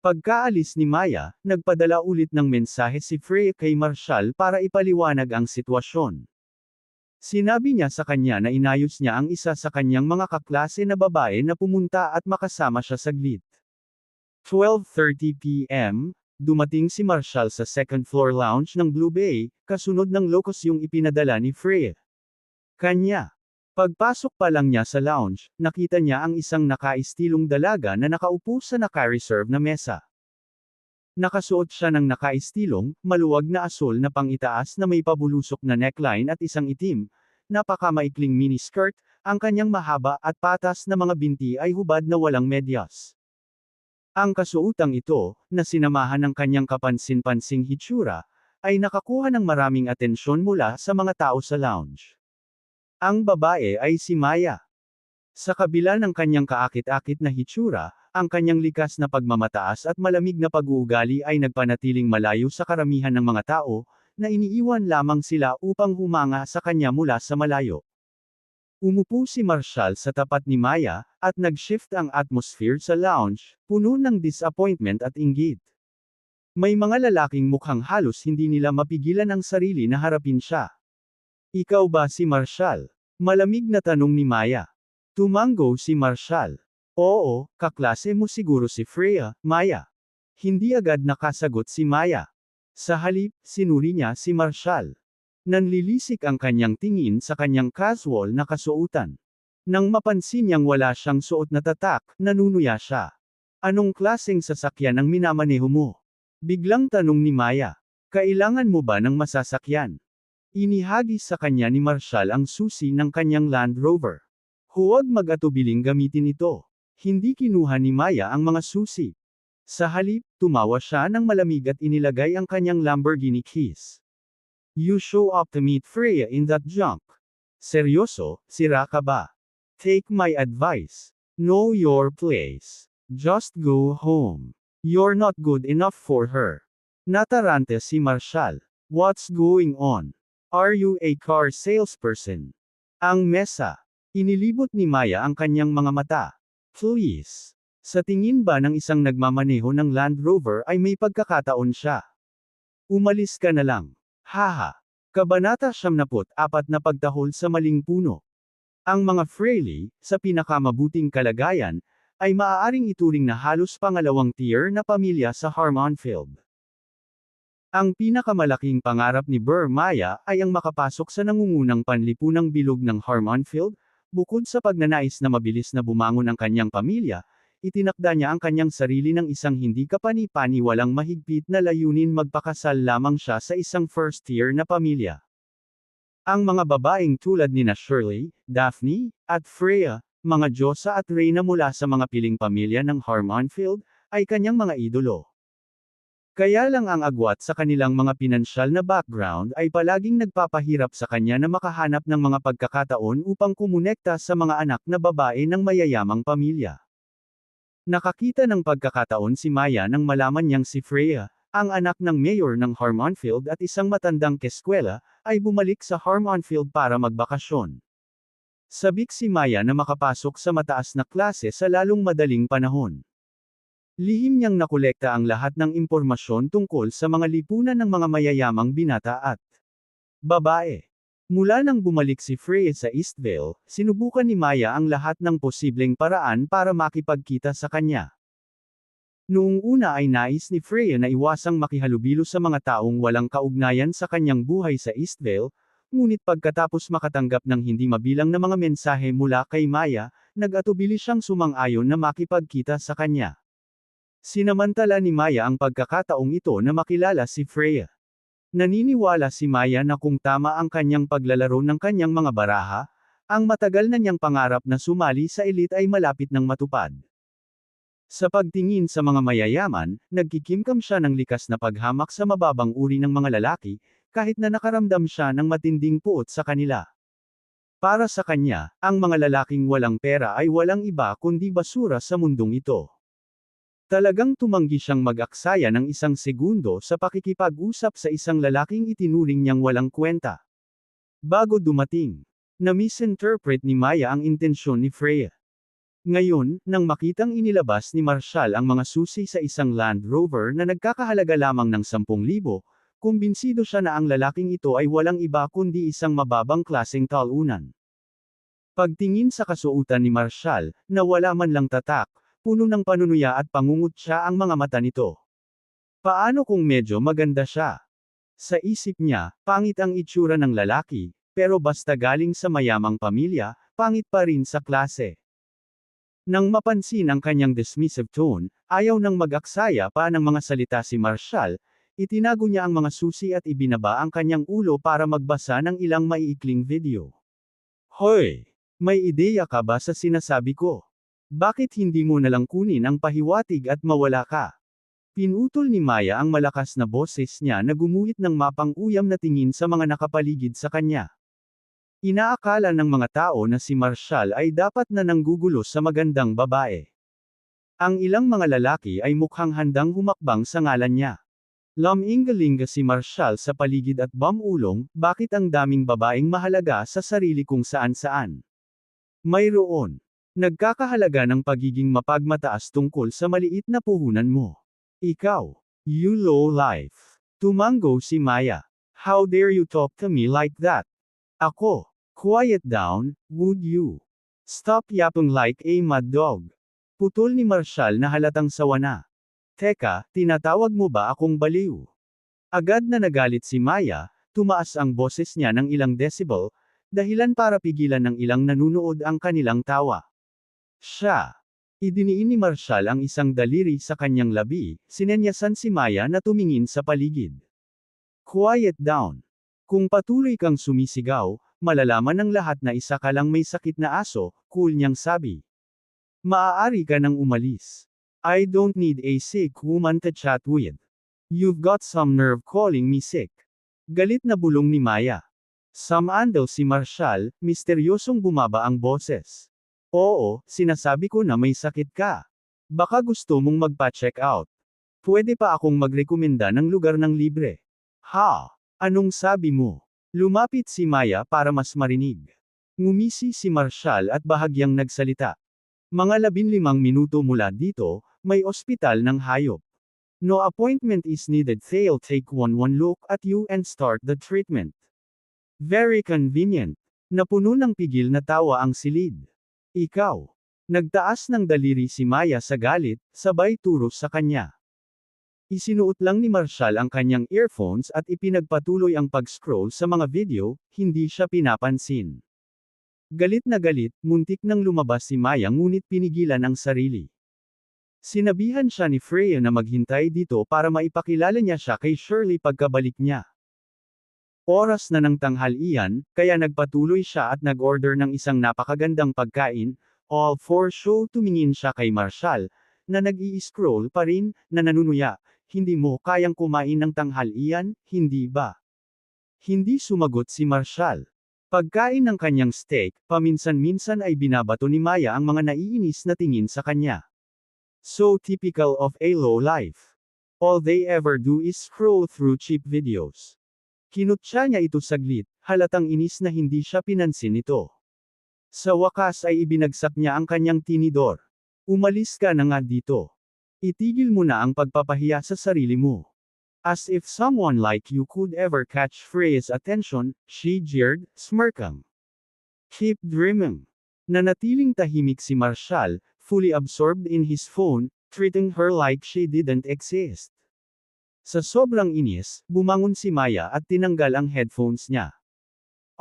Pagkaalis ni Maya, nagpadala ulit ng mensahe si Freya kay Marshall para ipaliwanag ang sitwasyon. Sinabi niya sa kanya na inayos niya ang isa sa kanyang mga kaklase na babae na pumunta at makasama siya saglit. 12:30 p.m., dumating si Marshall sa second floor lounge ng Blue Bay, kasunod ng locos yung ipinadala ni Freya. Kanya. Pagpasok pa lang niya sa lounge, nakita niya ang isang nakaistilong dalaga na nakaupo sa naka-reserve na mesa. Nakasuot siya ng nakaistilong, maluwag na asol na pangitaas na may pabulusok na neckline at isang itim, napakamaikling miniskirt, ang kanyang mahaba at patas na mga binti ay hubad na walang medyas. Ang kasuotang ito, na sinamahan ng kanyang kapansin-pansing hitsura, ay nakakuha ng maraming atensyon mula sa mga tao sa lounge. Ang babae ay si Maya. Sa kabila ng kanyang kaakit-akit na hitsura, ang kanyang likas na pagmamataas at malamig na pag-uugali ay nagpanatiling malayo sa karamihan ng mga tao, na iniiwan lamang sila upang humanga sa kanya mula sa malayo. Umupo si Marshall sa tapat ni Maya, at nag-shift ang atmosphere sa lounge, puno ng disappointment at inggit. May mga lalaking mukhang halos hindi nila mapigilan ang sarili na harapin siya. Ikaw ba si Marshall? Malamig na tanong ni Maya. Tumango si Marshall. Oo, kaklase mo siguro si Freya, Maya. Hindi agad nakasagot si Maya. Sa halip, sinuri niya si Marshall. Nanlilisik ang kanyang tingin sa kanyang casual na kasuotan. Nang mapansin niyang wala siyang suot na tatak, nanunuya siya. Anong klaseng sasakyan ang minamaneho mo? Biglang tanong ni Maya. Kailangan mo ba ng masasakyan? Inihagis sa kanya ni Marshall ang susi ng kanyang Land Rover. Huwag mag-atubiling gamitin ito. Hindi kinuha ni Maya ang mga susi. Sa halip, tumawa siya ng malamig at inilagay ang kanyang Lamborghini keys. You show up to meet Freya in that junk. Seryoso, sira ka ba? Take my advice. Know your place. Just go home. You're not good enough for her. Natarante si Marshall. What's going on? Are you a car salesperson? Ang mesa. Inilibot ni Maya ang kanyang mga mata. Please. Sa tingin ba ng isang nagmamaneho ng Land Rover ay may pagkakataon siya? Umalis ka na lang. Haha. Kabanata 74 na pagtahol sa maling puno. Ang mga Fraley, sa pinakamabuting kalagayan, ay maaaring ituring na halos pangalawang tier na pamilya sa Harmonfield. Ang pinakamalaking pangarap ni Burr Maya ay ang makapasok sa nangungunang panlipunang bilog ng Harmonfield, bukod sa pagnanais na mabilis na bumangon ang kanyang pamilya. Itinakda niya ang kanyang sarili ng isang hindi kapani-paniwalang mahigpit na layunin magpakasal lamang siya sa isang first-tier na pamilya. Ang mga babaeng tulad nina Shirley, Daphne, at Freya, mga diyosa at reyna mula sa mga piling pamilya ng Harmonfield, ay kanyang mga idolo. Kaya lang ang agwat sa kanilang mga pinansyal na background ay palaging nagpapahirap sa kanya na makahanap ng mga pagkakataon upang kumonekta sa mga anak na babae ng mayayamang pamilya. Nakakita ng pagkakataon si Maya nang malaman niyang si Freya, ang anak ng mayor ng Harmonfield at isang matandang keskwela, ay bumalik sa Harmonfield para magbakasyon. Sabik si Maya na makapasok sa mataas na klase sa lalong madaling panahon. Lihim niyang nakolekta ang lahat ng impormasyon tungkol sa mga lipunan ng mga mayayamang binata at babae. Mula nang bumalik si Freya sa Eastvale, sinubukan ni Maya ang lahat ng posibleng paraan para makipagkita sa kanya. Noong una ay nais ni Freya na iwasang makihalubilo sa mga taong walang kaugnayan sa kanyang buhay sa Eastvale, ngunit pagkatapos makatanggap ng hindi mabilang na mga mensahe mula kay Maya, nag-atubili siyang sumang-ayon na makipagkita sa kanya. Sinamantala ni Maya ang pagkakataong ito na makilala si Freya. Naniniwala si Maya na kung tama ang kanyang paglalaro ng kanyang mga baraha, ang matagal na niyang pangarap na sumali sa elite ay malapit ng matupad. Sa pagtingin sa mga mayayaman, nagkikimkam siya ng likas na paghamak sa mababang uri ng mga lalaki, kahit na nakaramdam siya ng matinding puot sa kanila. Para sa kanya, ang mga lalaking walang pera ay walang iba kundi basura sa mundong ito. Talagang tumanggi siyang mag-aksaya ng isang segundo sa pakikipag-usap sa isang lalaking itinuring niyang walang kwenta. Bago dumating, na-misinterpret ni Maya ang intensyon ni Freya. Ngayon, nang makitang inilabas ni Marshall ang mga susi sa isang Land Rover na nagkakahalaga lamang ng 10,000, kumbinsido siya na ang lalaking ito ay walang iba kundi isang mababang klaseng talunan. Pagtingin sa kasuotan ni Marshall, na wala man lang tatak, puno ng panunuya at pangungutya ang mga mata nito. Paano kung medyo maganda siya? Sa isip niya, pangit ang itsura ng lalaki, pero basta galing sa mayamang pamilya, pangit pa rin sa klase. Nang mapansin ang kanyang dismissive tone, ayaw nang mag-aksaya pa ng mga salita si Marshall, itinago niya ang mga susi at ibinaba ang kanyang ulo para magbasa ng ilang maiikling video. Hoy! May ideya ka ba sa sinasabi ko? Bakit hindi mo nalang kunin ang pahiwatig at mawala ka? Pinutol ni Maya ang malakas na boses niya na gumuhit ng mapang-uyam na tingin sa mga nakapaligid sa kanya. Inaakala ng mga tao na si Marshall ay dapat na nanggugulo sa magandang babae. Ang ilang mga lalaki ay mukhang handang humakbang sa ngalan niya. Lumingalinga si Marshall sa paligid at bamulong, bakit ang daming babaeng mahalaga sa sarili kung saan-saan. Mayroon. Nagkakahalaga ng pagiging mapagmataas tungkol sa maliit na puhunan mo. Ikaw. You low life. Tumango si Maya. How dare you talk to me like that? Ako. Quiet down, would you? Stop yapping like a mad dog. Putol ni Marshall na halatang sawa na. Teka, tinatawag mo ba akong baliw? Agad na nagalit si Maya, tumaas ang boses niya ng ilang decibel, dahilan para pigilan ng ilang nanunood ang kanilang tawa. Siya. Idiniin ni Marshall ang isang daliri sa kanyang labi, sinenyasan si Maya na tumingin sa paligid. Quiet down. Kung patuloy kang sumisigaw, malalaman ng lahat na isa ka lang may sakit na aso, cool niyang sabi. Maaari ka nang umalis. I don't need a sick woman to chat with. You've got some nerve calling me sick. Galit na bulong ni Maya. Samandal si Marshall, misteryosong bumaba ang boses. Oo, sinasabi ko na may sakit ka. Baka gusto mong magpa-check out. Pwede pa akong magrekomenda ng lugar ng libre. Ha? Anong sabi mo? Lumapit si Maya para mas marinig. Ngumisi si Marshall at bahagyang nagsalita. Mga 15 minuto mula dito, may ospital ng hayop. No appointment is needed. They'll take one look at you and start the treatment. Very convenient. Napuno ng pigil na tawa ang silid. Ikaw. Nagtaas ng daliri si Maya sa galit, sabay turo sa kanya. Isinuot lang ni Marshall ang kanyang earphones at ipinagpatuloy ang pag-scroll sa mga video, hindi siya pinapansin. Galit na galit, muntik nang lumabas si Maya ngunit pinigilan ang sarili. Sinabihan siya ni Freya na maghintay dito para maipakilala niya siya kay Shirley pagkabalik niya. Oras na ng tanghalian, kaya nagpatuloy siya at nag-order ng isang napakagandang pagkain, all for show. Tumingin siya kay Marshall, na nag-i-scroll pa rin, na nanunuya. Hindi mo kayang kumain ng tanghalian, hindi ba? Hindi sumagot si Marshall. Pagkain ng kanyang steak, paminsan-minsan ay binabato ni Maya ang mga naiinis na tingin sa kanya. So typical of a low life. All they ever do is scroll through cheap videos. Kinutya niya ito saglit, halatang inis na hindi siya pinansin nito. Sa wakas ay ibinagsak niya ang kanyang tinidor. Umalis ka na nga dito. Itigil mo na ang pagpapahiya sa sarili mo. As if someone like you could ever catch Freya's attention, she jeered, smirking. Keep dreaming. Nanatiling tahimik si Marshall, fully absorbed in his phone, treating her like she didn't exist. Sa sobrang inis, bumangon si Maya at tinanggal ang headphones niya.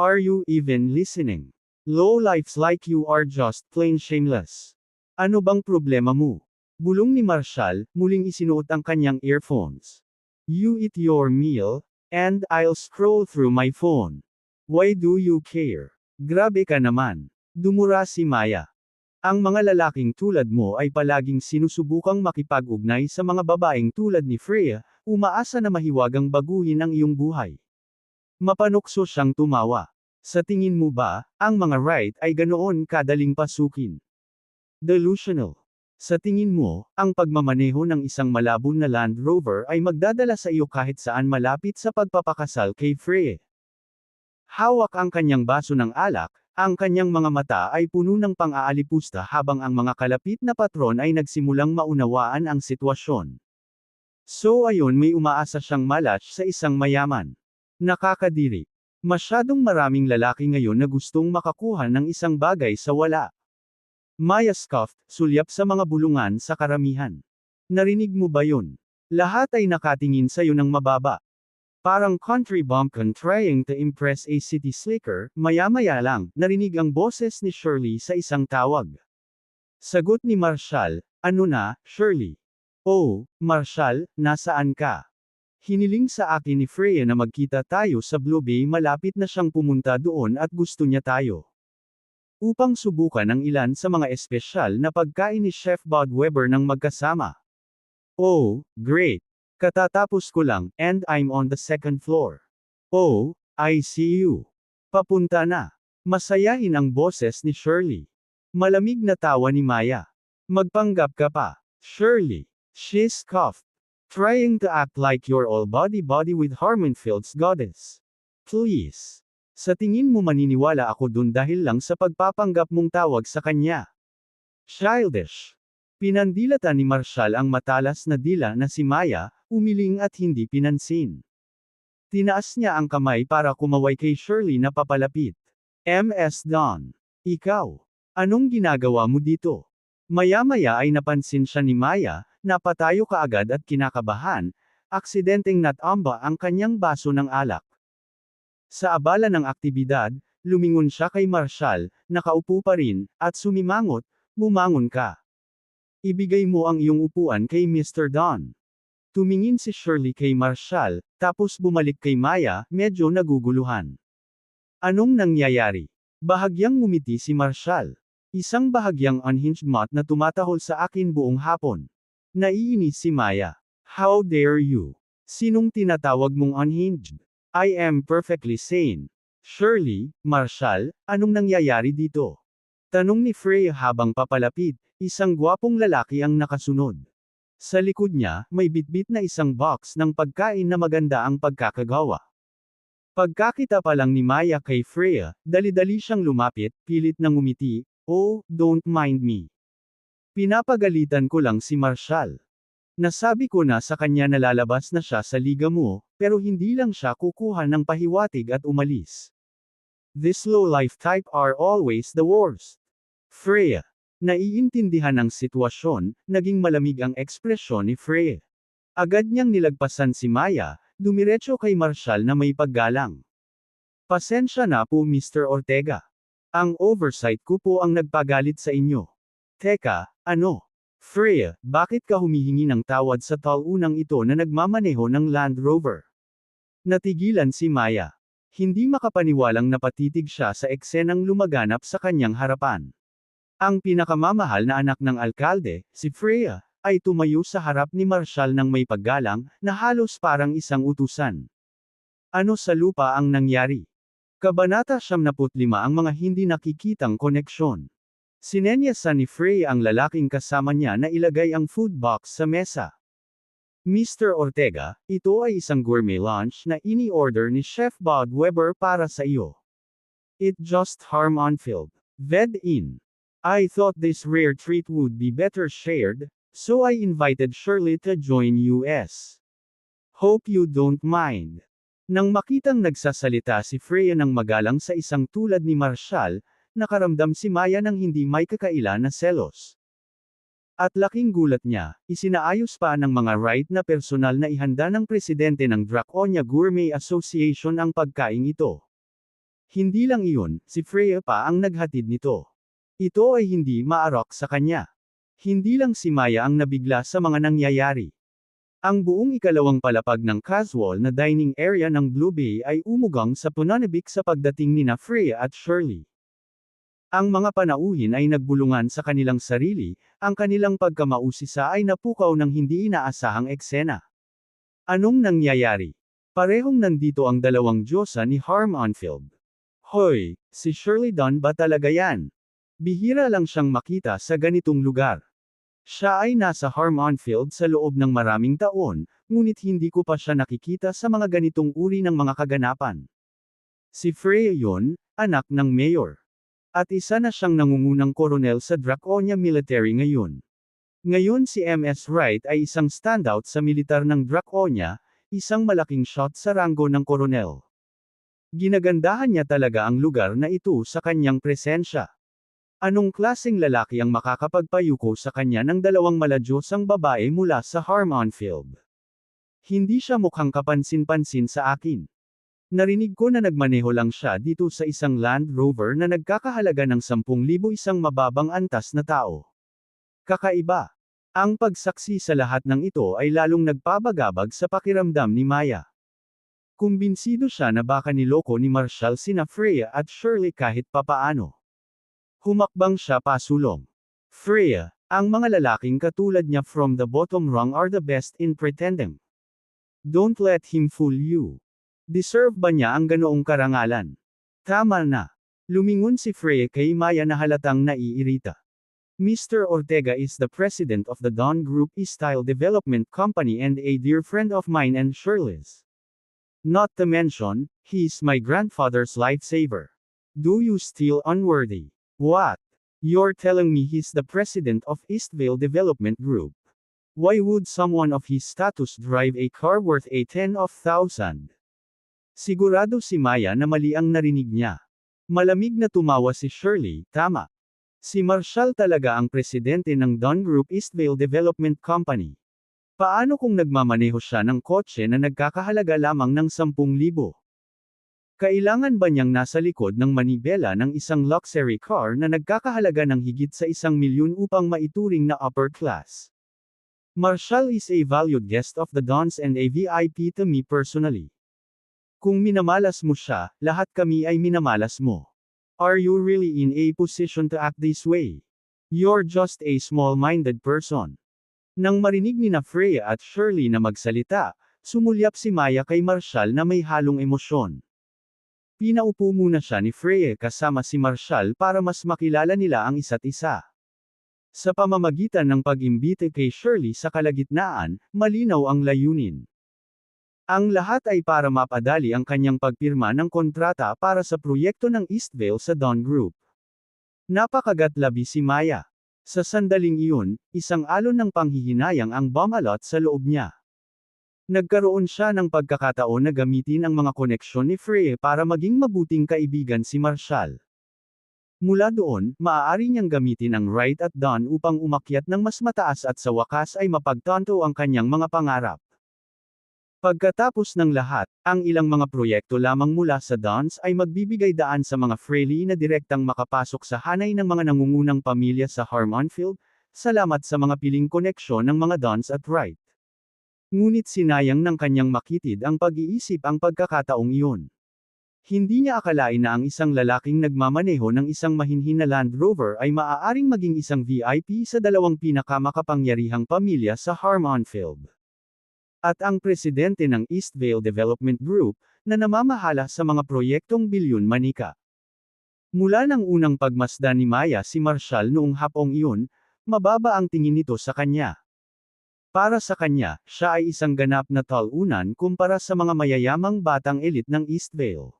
Are you even listening? Lowlifes like you are just plain shameless. Ano bang problema mo? Bulong ni Marshall, muling isinuot ang kanyang earphones. You eat your meal, And I'll scroll through my phone. Why do you care? Grabe ka naman. Dumura si Maya. Ang mga lalaking tulad mo ay palaging sinusubukang makipag-ugnay sa mga babaeng tulad ni Freya, umaasa na mahiwagang baguhin ang iyong buhay. Mapanukso siyang tumawa. Sa tingin mo ba, ang mga right ay ganoon kadaling pasukin? Delusional. Sa tingin mo, ang pagmamaneho ng isang malabon na Land Rover ay magdadala sa iyo kahit saan malapit sa pagpapakasal kay Freya? Hawak ang kanyang baso ng alak, ang kanyang mga mata ay puno ng pang-aalipusta habang ang mga kalapit na patron ay nagsimulang maunawaan ang sitwasyon. So ayon may umaasa siyang malatch sa isang mayaman. Nakakadiri. Masyadong maraming lalaki ngayon na gustong makakuha ng isang bagay sa wala. Maya scoffed, sulyap sa mga bulungan sa karamihan. Narinig mo ba yun? Lahat ay nakatingin sa iyo ng mababa. Parang country bumpkin trying to impress a city slicker, maya-maya lang, narinig ang boses ni Shirley sa isang tawag. Sagot ni Marshall, ano na, Shirley? Oh, Marshall, nasaan ka? Hiniling sa akin ni Freya na magkita tayo sa Blue Bay, malapit na siyang pumunta doon at gusto niya tayo. Upang subukan ang ilan sa mga espesyal na pagkain ni Chef Bob Weber ng magkasama. Oh, great! Katatapos ko lang, and I'm on the second floor. Oh, I see you. Papunta na. Masayahin ang boses ni Shirley. Malamig na tawa ni Maya. Magpanggap ka pa, Shirley. She scoffed. Trying to act like you're all body with Harmonfield's goddess. Please. Sa tingin mo maniniwala ako dun dahil lang sa pagpapanggap mong tawag sa kanya? Childish. Pinandilatan ni Marshall ang matalas na dila na si Maya, umiling at hindi pinansin. Tinaas niya ang kamay para kumaway kay Shirley na papalapit. Ms. Don. Ikaw. Anong ginagawa mo dito? Maya-maya ay napansin siya ni Maya, napatayo kaagad at kinakabahan, aksidenteng natamba ang kanyang baso ng alak. Sa abala ng aktibidad, lumingon siya kay Marshall, nakaupo pa rin, at sumimangot, bumangon ka. Ibigay mo ang iyong upuan kay Mr. Don. Tumingin si Shirley kay Marshall, tapos bumalik kay Maya, medyo naguguluhan. Anong nangyayari? Bahagyang ngumiti si Marshall. Isang bahagyang unhinged mouth na tumatahol sa akin buong hapon. Naiinis si Maya. How dare you? Sinong tinatawag mong unhinged? I am perfectly sane. Shirley, Marshall, anong nangyayari dito? Tanong ni Freya habang papalapit, isang gwapong lalaki ang nakasunod. Sa likod niya, may bitbit na isang box ng pagkain na maganda ang pagkakagawa. Pagkakita pa lang ni Maya kay Freya, dali-dali siyang lumapit, pilit na ngumiti, oh, don't mind me. Pinapagalitan ko lang si Marshall. Nasabi ko na sa kanya na lalabas na siya sa liga mo, pero hindi lang siya kukuha ng pahiwatig at umalis. This low-life type are always the worst. Freya. Naiintindihan ang sitwasyon, naging malamig ang ekspresyon ni Freya. Agad niyang nilagpasan si Maya, dumiretso kay Marshall na may paggalang. Pasensya na po Mr. Ortega. Ang oversight ko po ang nagpagalit sa inyo. Teka, ano? Freya, bakit ka humihingi ng tawad sa taunang ito na nagmamaneho ng Land Rover? Natigilan si Maya. Hindi makapaniwalang napatitig siya sa eksenang lumaganap sa kanyang harapan. Ang pinakamamahal na anak ng alkalde, si Freya, ay tumayo sa harap ni Marshall ng may paggalang, na halos parang isang utusan. Ano sa lupa ang nangyari? Kabanata 75 ang mga hindi nakikitang koneksyon. Sinenyasan ni Freya ang lalaking kasama niya na ilagay ang food box sa mesa. Mr. Ortega, ito ay isang gourmet lunch na ini-order ni Chef Bob Weber para sa iyo. It just Harmonfield. Ved in. I thought this rare treat would be better shared, so I invited Shirley to join us. Hope you don't mind. Nang makitang nagsasalita si Freya ng magalang sa isang tulad ni Marshall, nakaramdam si Maya ng hindi may kakaila na selos. At laking gulat niya, isinaayos pa ng mga right na personal na ihanda ng presidente ng Draconia Gourmet Association ang pagkaing ito. Hindi lang iyon, si Freya pa ang naghatid nito. Ito ay hindi maarok sa kanya. Hindi lang si Maya ang nabigla sa mga nangyayari. Ang buong ikalawang palapag ng casual na dining area ng Blue Bay ay umugang sa pananabik sa pagdating nina Freya at Shirley. Ang mga panauhin ay nagbulungan sa kanilang sarili, ang kanilang pagkamausisa ay napukaw ng hindi inaasahang eksena. Anong nangyayari? Parehong nandito ang dalawang diyosa ni Harm Onfield. Hoy, si Shirley Dunn ba talaga yan? Bihira lang siyang makita sa ganitong lugar. Siya ay nasa Harm Onfield sa loob ng maraming taon, ngunit hindi ko pa siya nakikita sa mga ganitong uri ng mga kaganapan. Si Freya yun, anak ng mayor. At isa na siyang nangungunang koronel sa Draconia Military ngayon. Ngayon si MS Wright ay isang standout sa militar ng Draconia, isang malaking shot sa ranggo ng koronel. Ginagandahan niya talaga ang lugar na ito sa kanyang presensya. Anong klaseng lalaki ang makakapagpayuko sa kanya ng dalawang maladyosang babae mula sa Harm Onfield? Hindi siya mukhang kapansin-pansin sa akin. Narinig ko na nagmaneho lang siya dito sa isang Land Rover na nagkakahalaga ng 10,000 isang mababang antas na tao. Kakaiba. Ang pagsaksi sa lahat ng ito ay lalong nagpabagabag sa pakiramdam ni Maya. Kumbinsido siya na baka niloko ni Marshall sina Freya at Shirley kahit papaano. Humakbang siya pasulong. Freya, ang mga lalaking katulad niya from the bottom rung are the best in pretending. Don't let him fool you. Deserve ba niya ang ganoong karangalan? Tama na. Lumingon si Freya kay Maya na halatang naiirita. Mr. Ortega is the president of the Dawn Group Style Development Company and a dear friend of mine and Shirley's. Not to mention, he's my grandfather's lifesaver. Do you still unworthy? What? You're telling me he's the president of Eastvale Development Group? Why would someone of his status drive a car worth a 10,000? Sigurado si Maya na mali ang narinig niya. Malamig na tumawa si Shirley, tama. Si Marshall talaga ang presidente ng Dawn Group Eastvale Development Company. Paano kung nagmamaneho siya ng kotse na nagkakahalaga lamang ng 10,000? Kailangan ba niyang nasa likod ng manibela ng isang luxury car na nagkakahalaga ng higit sa 1,000,000 upang maituring na upper class? Marshall is a valued guest of the Dawns and a VIP to me personally. Kung minamalas mo siya, lahat kami ay minamalas mo. Are you really in a position to act this way? You're just a small-minded person. Nang marinig ni na Freya at Shirley na magsalita, sumulyap si Maya kay Marshall na may halong emosyon. Pinaupo muna siya ni Freya kasama si Marshall para mas makilala nila ang isa't isa. Sa pamamagitan ng pag-imbite kay Shirley sa kalagitnaan, malinaw ang layunin. Ang lahat ay para mapadali ang kanyang pagpirma ng kontrata para sa proyekto ng Eastvale sa Dawn Group. Napakagatlabi si Maya. Sa sandaling iyon, isang alon ng panghihinayang ang bumalot sa loob niya. Nagkaroon siya ng pagkakataon na gamitin ang mga koneksyon ni Freya para maging mabuting kaibigan si Marshall. Mula doon, maaari niyang gamitin ang Wright at Dawn upang umakyat ng mas mataas at sa wakas ay mapagtanto ang kanyang mga pangarap. Pagkatapos ng lahat, ang ilang mga proyekto lamang mula sa Dawns ay magbibigay daan sa mga Frehley na direktang makapasok sa hanay ng mga nangungunang pamilya sa Harm Onfield, salamat sa mga piling koneksyon ng mga Dawns at Wright. Ngunit sinayang ng kanyang makitid ang pag-iisip ang pagkakataong iyon. Hindi niya akalain na ang isang lalaking nagmamaneho ng isang mahinhin na Land Rover ay maaaring maging isang VIP sa dalawang pinakamakapangyarihang pamilya sa Harm Onfield. At ang presidente ng Eastvale Development Group, na namamahala sa mga proyektong bilyon manika. Mula ng unang pagmasdan ni Maya si Marshall noong hapong iyon, mababa ang tingin nito sa kanya. Para sa kanya, siya ay isang ganap na talunan kumpara sa mga mayayamang batang elit ng Eastvale.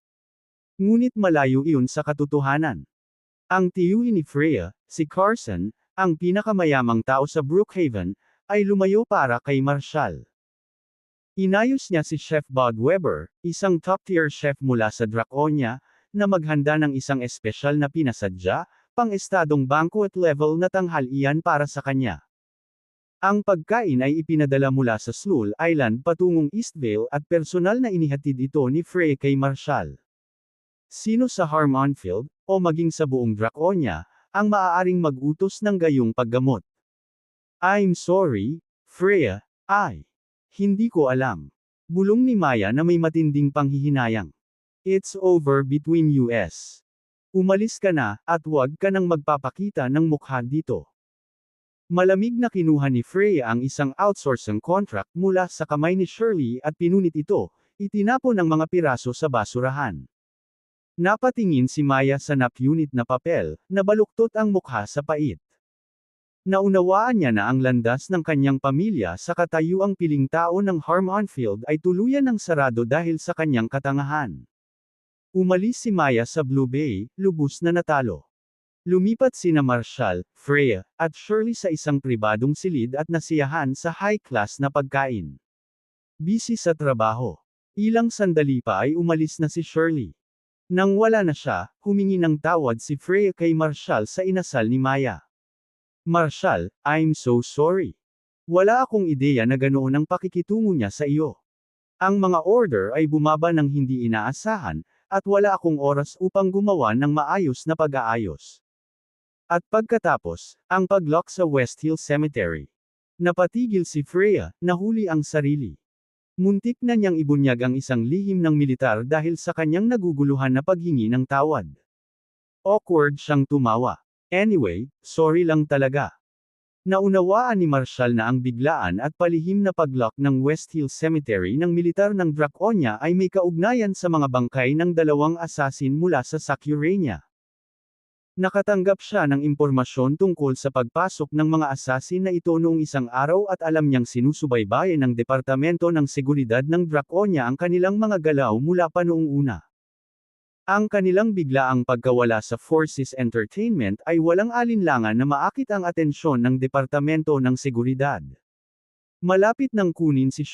Ngunit malayo iyon sa katotohanan. Ang tiyuhin ni Freya, si Carson, ang pinakamayamang tao sa Brookhaven, ay lumayo para kay Marshall. Inayos niya si Chef Bud Weber, isang top-tier chef mula sa Draconia, na maghanda ng isang espesyal na pinasadya, pang-estadong banquet level na tanghalian para sa kanya. Ang pagkain ay ipinadala mula sa Slool Island patungong Eastvale at personal na inihatid ito ni Freya kay Marshall. Sino sa Harm Onfield, o maging sa buong Draconia, ang maaaring mag-utos ng gayong paggamot? I'm sorry, Freya, Hindi ko alam. Bulong ni Maya na may matinding panghihinayang. It's over between us. Umalis ka na, at huwag ka nang magpapakita ng mukha dito. Malamig na kinuha ni Freya ang isang outsourcing contract mula sa kamay ni Shirley at pinunit ito, itinapon ang mga piraso sa basurahan. Napatingin si Maya sa napunit na papel, nabaluktot ang mukha sa pait. Naunawaan niya na ang landas ng kanyang pamilya sa katayuang piling tao ng Harmonfield ay tuluyan ng sarado dahil sa kanyang katangahan. Umalis si Maya sa Blue Bay, lubos na natalo. Lumipat sina Marshall, Freya, at Shirley sa isang pribadong silid at nasiyahan sa high-class na pagkain. Busy sa trabaho. Ilang sandali pa ay umalis na si Shirley. Nang wala na siya, humingi ng tawad si Freya kay Marshall sa inasal ni Maya. Marshall, I'm so sorry. Wala akong ideya na ganoon ang pakikitungo niya sa iyo. Ang mga order ay bumaba ng hindi inaasahan, at wala akong oras upang gumawa ng maayos na pag-aayos. At pagkatapos, ang paglock sa West Hill Cemetery. Napatigil si Freya, nahuli ang sarili. Muntik na niyang ibunyag ang isang lihim ng militar dahil sa kanyang naguguluhan na paghingi ng tawad. Awkward siyang tumawa. Anyway, sorry lang talaga. Naunawaan ni Marshall na ang biglaan at palihim na paglock ng West Hill Cemetery ng militar ng Draconia ay may kaugnayan sa mga bangkay ng 2 assassin mula sa Sakurania. Nakatanggap siya ng impormasyon tungkol sa pagpasok ng mga assassin na ito noong isang araw at alam niyang sinusubaybayan ng Departamento ng Seguridad ng Draconia ang kanilang mga galaw mula pa noong una. Ang kanilang biglaang pagkawala sa Forces Entertainment ay walang alinlangan na maakit ang atensyon ng Departamento ng Seguridad. Malapit nang kunin si